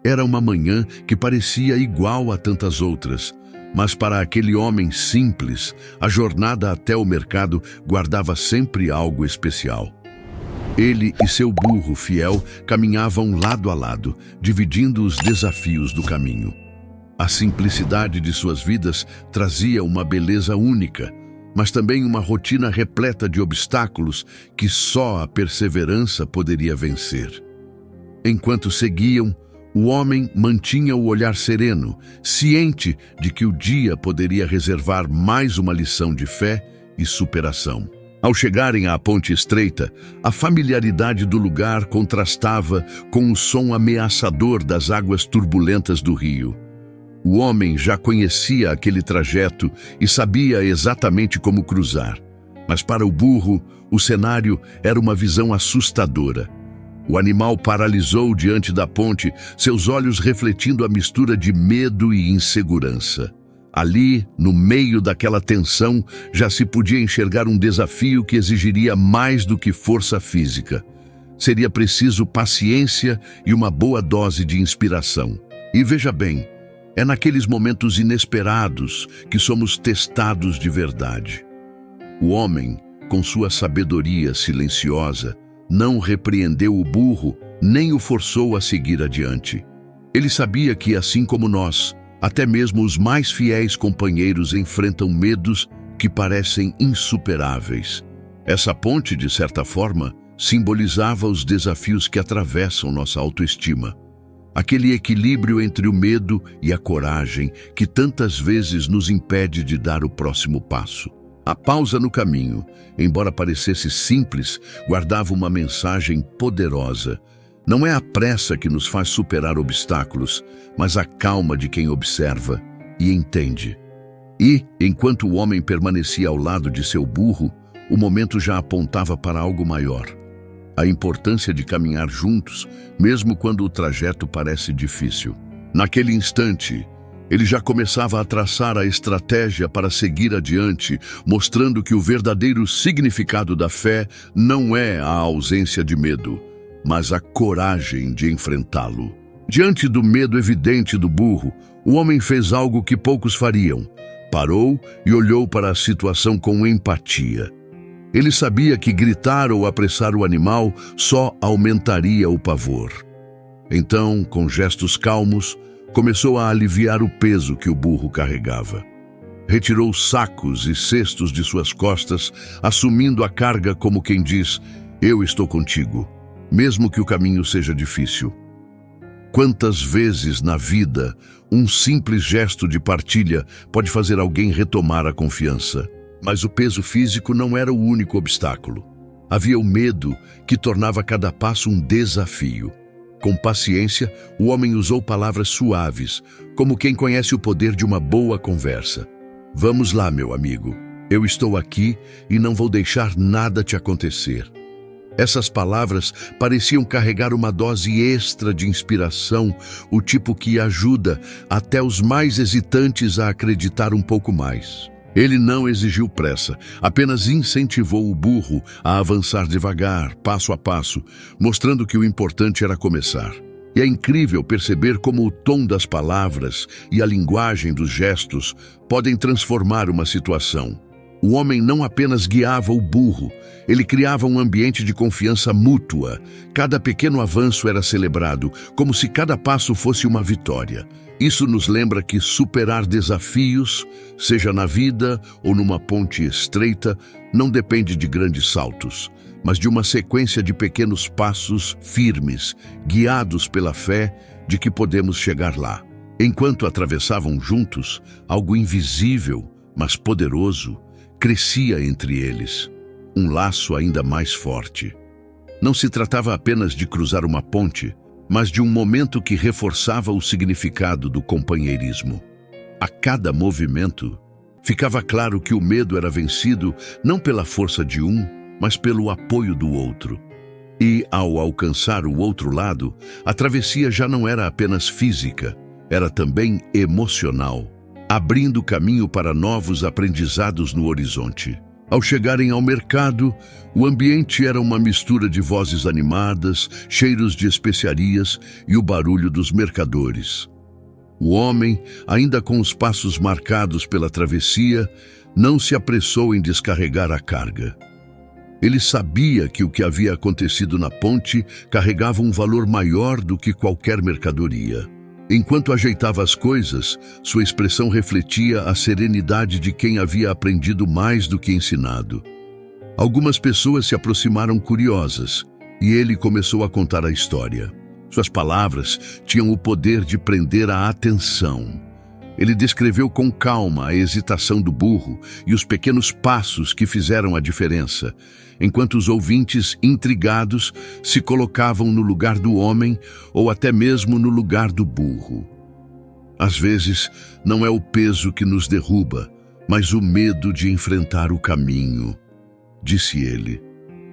Era uma manhã que parecia igual a tantas outras, mas para aquele homem simples, a jornada até o mercado guardava sempre algo especial. Ele e seu burro fiel caminhavam lado a lado, dividindo os desafios do caminho. A simplicidade de suas vidas trazia uma beleza única, mas também uma rotina repleta de obstáculos que só a perseverança poderia vencer. Enquanto seguiam, o homem mantinha o olhar sereno, ciente de que o dia poderia reservar mais uma lição de fé e superação. Ao chegarem à ponte estreita, a familiaridade do lugar contrastava com o som ameaçador das águas turbulentas do rio. O homem já conhecia aquele trajeto e sabia exatamente como cruzar. Mas para o burro, o cenário era uma visão assustadora. O animal paralisou diante da ponte, seus olhos refletindo a mistura de medo e insegurança. Ali, no meio daquela tensão, já se podia enxergar um desafio que exigiria mais do que força física. Seria preciso paciência e uma boa dose de inspiração. E veja bem, é naqueles momentos inesperados que somos testados de verdade. O homem, com sua sabedoria silenciosa, não repreendeu o burro nem o forçou a seguir adiante. Ele sabia que, assim como nós, até mesmo os mais fiéis companheiros enfrentam medos que parecem insuperáveis. Essa ponte, de certa forma, simbolizava os desafios que atravessam nossa autoestima. Aquele equilíbrio entre o medo e a coragem que tantas vezes nos impede de dar o próximo passo. A pausa no caminho, embora parecesse simples, guardava uma mensagem poderosa. Não é a pressa que nos faz superar obstáculos, mas a calma de quem observa e entende. E, enquanto o homem permanecia ao lado de seu burro, o momento já apontava para algo maior. A importância de caminhar juntos, mesmo quando o trajeto parece difícil. Naquele instante, ele já começava a traçar a estratégia para seguir adiante, mostrando que o verdadeiro significado da fé não é a ausência de medo, mas a coragem de enfrentá-lo. Diante do medo evidente do burro, o homem fez algo que poucos fariam. Parou e olhou para a situação com empatia. Ele sabia que gritar ou apressar o animal só aumentaria o pavor. Então, com gestos calmos, começou a aliviar o peso que o burro carregava. Retirou sacos e cestos de suas costas, assumindo a carga como quem diz: "Eu estou contigo, mesmo que o caminho seja difícil." Quantas vezes na vida um simples gesto de partilha pode fazer alguém retomar a confiança? Mas o peso físico não era o único obstáculo. Havia o medo que tornava cada passo um desafio. Com paciência, o homem usou palavras suaves, como quem conhece o poder de uma boa conversa. "Vamos lá, meu amigo. Eu estou aqui e não vou deixar nada te acontecer." Essas palavras pareciam carregar uma dose extra de inspiração, o tipo que ajuda até os mais hesitantes a acreditar um pouco mais. Ele não exigiu pressa, apenas incentivou o burro a avançar devagar, passo a passo, mostrando que o importante era começar. E é incrível perceber como o tom das palavras e a linguagem dos gestos podem transformar uma situação. O homem não apenas guiava o burro, ele criava um ambiente de confiança mútua. Cada pequeno avanço era celebrado, como se cada passo fosse uma vitória. Isso nos lembra que superar desafios, seja na vida ou numa ponte estreita, não depende de grandes saltos, mas de uma sequência de pequenos passos firmes, guiados pela fé de que podemos chegar lá. Enquanto atravessavam juntos, algo invisível, mas poderoso, crescia entre eles, um laço ainda mais forte. Não se tratava apenas de cruzar uma ponte, mas de um momento que reforçava o significado do companheirismo. A cada movimento, ficava claro que o medo era vencido não pela força de um, mas pelo apoio do outro. E, ao alcançar o outro lado, a travessia já não era apenas física, era também emocional, abrindo caminho para novos aprendizados no horizonte. Ao chegarem ao mercado, o ambiente era uma mistura de vozes animadas, cheiros de especiarias e o barulho dos mercadores. O homem, ainda com os passos marcados pela travessia, não se apressou em descarregar a carga. Ele sabia que o que havia acontecido na ponte carregava um valor maior do que qualquer mercadoria. Enquanto ajeitava as coisas, sua expressão refletia a serenidade de quem havia aprendido mais do que ensinado. Algumas pessoas se aproximaram curiosas, e ele começou a contar a história. Suas palavras tinham o poder de prender a atenção. Ele descreveu com calma a hesitação do burro e os pequenos passos que fizeram a diferença, enquanto os ouvintes, intrigados, se colocavam no lugar do homem ou até mesmo no lugar do burro. Às vezes, não é o peso que nos derruba, mas o medo de enfrentar o caminho, disse ele.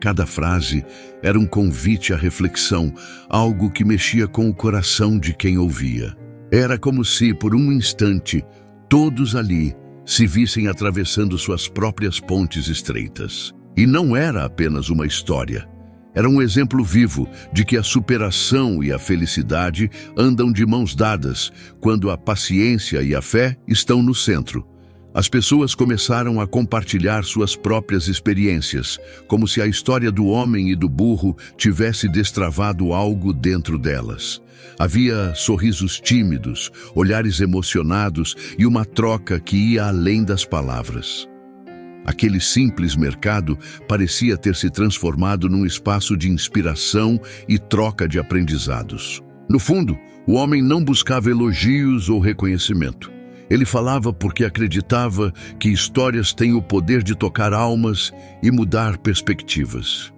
Cada frase era um convite à reflexão, algo que mexia com o coração de quem ouvia. Era como se, por um instante, todos ali se vissem atravessando suas próprias pontes estreitas. E não era apenas uma história. Era um exemplo vivo de que a superação e a felicidade andam de mãos dadas quando a paciência e a fé estão no centro. As pessoas começaram a compartilhar suas próprias experiências, como se a história do homem e do burro tivesse destravado algo dentro delas. Havia sorrisos tímidos, olhares emocionados e uma troca que ia além das palavras. Aquele simples mercado parecia ter se transformado num espaço de inspiração e troca de aprendizados. No fundo, o homem não buscava elogios ou reconhecimento. Ele falava porque acreditava que histórias têm o poder de tocar almas e mudar perspectivas.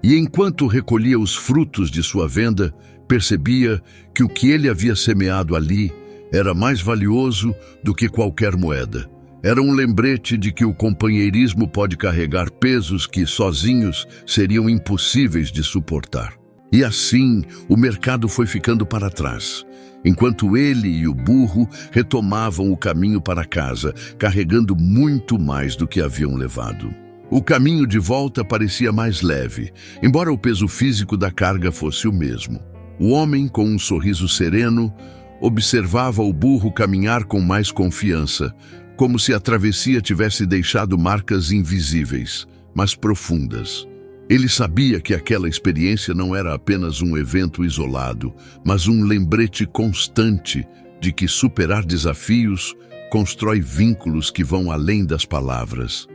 E enquanto recolhia os frutos de sua venda, percebia que o que ele havia semeado ali era mais valioso do que qualquer moeda. Era um lembrete de que o companheirismo pode carregar pesos que, sozinhos, seriam impossíveis de suportar. E assim, o mercado foi ficando para trás, enquanto ele e o burro retomavam o caminho para casa, carregando muito mais do que haviam levado. O caminho de volta parecia mais leve, embora o peso físico da carga fosse o mesmo. O homem, com um sorriso sereno, observava o burro caminhar com mais confiança, como se a travessia tivesse deixado marcas invisíveis, mas profundas. Ele sabia que aquela experiência não era apenas um evento isolado, mas um lembrete constante de que superar desafios constrói vínculos que vão além das palavras.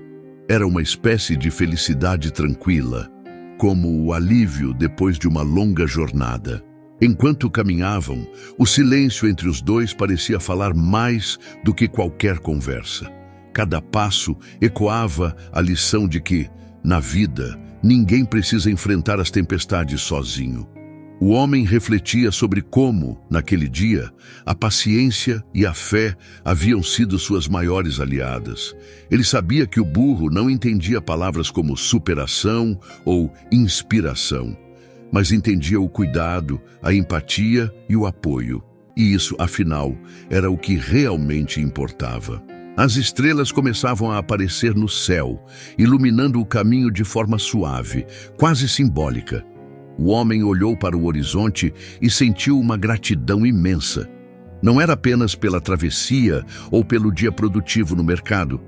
Era uma espécie de felicidade tranquila, como o alívio depois de uma longa jornada. Enquanto caminhavam, o silêncio entre os dois parecia falar mais do que qualquer conversa. Cada passo ecoava a lição de que, na vida, ninguém precisa enfrentar as tempestades sozinho. O homem refletia sobre como, naquele dia, a paciência e a fé haviam sido suas maiores aliadas. Ele sabia que o burro não entendia palavras como superação ou inspiração, mas entendia o cuidado, a empatia e o apoio. E isso, afinal, era o que realmente importava. As estrelas começavam a aparecer no céu, iluminando o caminho de forma suave, quase simbólica. O homem olhou para o horizonte e sentiu uma gratidão imensa. Não era apenas pela travessia ou pelo dia produtivo no mercado,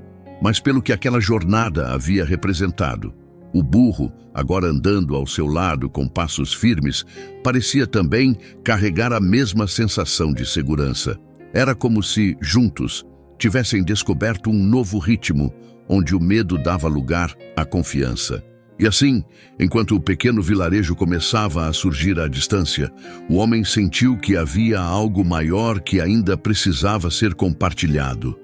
mas pelo que aquela jornada havia representado. O burro, agora andando ao seu lado com passos firmes, parecia também carregar a mesma sensação de segurança. Era como se, juntos, tivessem descoberto um novo ritmo, onde o medo dava lugar à confiança. E assim, enquanto o pequeno vilarejo começava a surgir à distância, o homem sentiu que havia algo maior que ainda precisava ser compartilhado.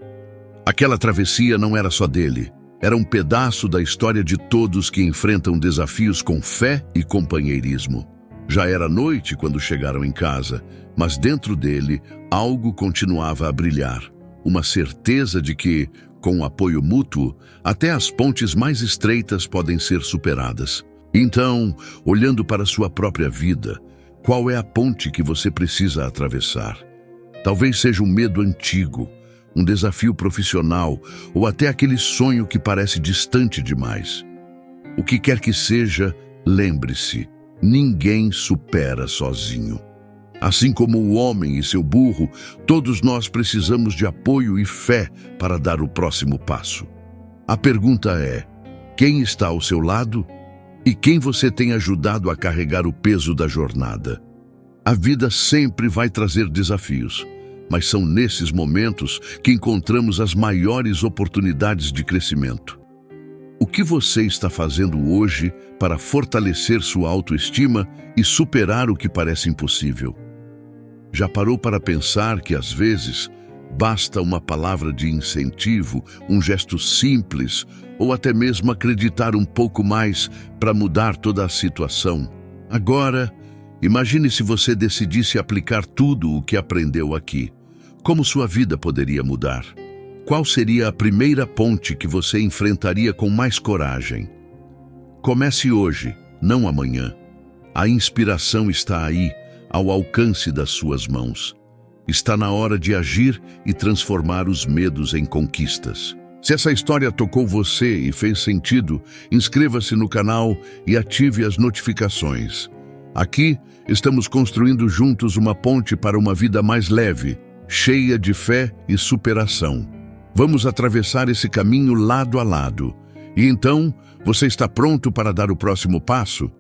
Aquela travessia não era só dele. Era um pedaço da história de todos que enfrentam desafios com fé e companheirismo. Já era noite quando chegaram em casa, mas dentro dele algo continuava a brilhar. Uma certeza de que, com apoio mútuo, até as pontes mais estreitas podem ser superadas. Então, olhando para sua própria vida, qual é a ponte que você precisa atravessar? Talvez seja um medo antigo, um desafio profissional ou até aquele sonho que parece distante demais. O que quer que seja, lembre-se, ninguém supera sozinho. Assim como o homem e seu burro, todos nós precisamos de apoio e fé para dar o próximo passo. A pergunta é: quem está ao seu lado? E quem você tem ajudado a carregar o peso da jornada? A vida sempre vai trazer desafios, mas são nesses momentos que encontramos as maiores oportunidades de crescimento. O que você está fazendo hoje para fortalecer sua autoestima e superar o que parece impossível? Já parou para pensar que, às vezes, basta uma palavra de incentivo, um gesto simples, ou até mesmo acreditar um pouco mais para mudar toda a situação? Agora, imagine se você decidisse aplicar tudo o que aprendeu aqui. Como sua vida poderia mudar? Qual seria a primeira ponte que você enfrentaria com mais coragem? Comece hoje, não amanhã. A inspiração está aí, ao alcance das suas mãos. Está na hora de agir e transformar os medos em conquistas. Se essa história tocou você e fez sentido, inscreva-se no canal e ative as notificações. Aqui, estamos construindo juntos uma ponte para uma vida mais leve, cheia de fé e superação. Vamos atravessar esse caminho lado a lado. E então, você está pronto para dar o próximo passo?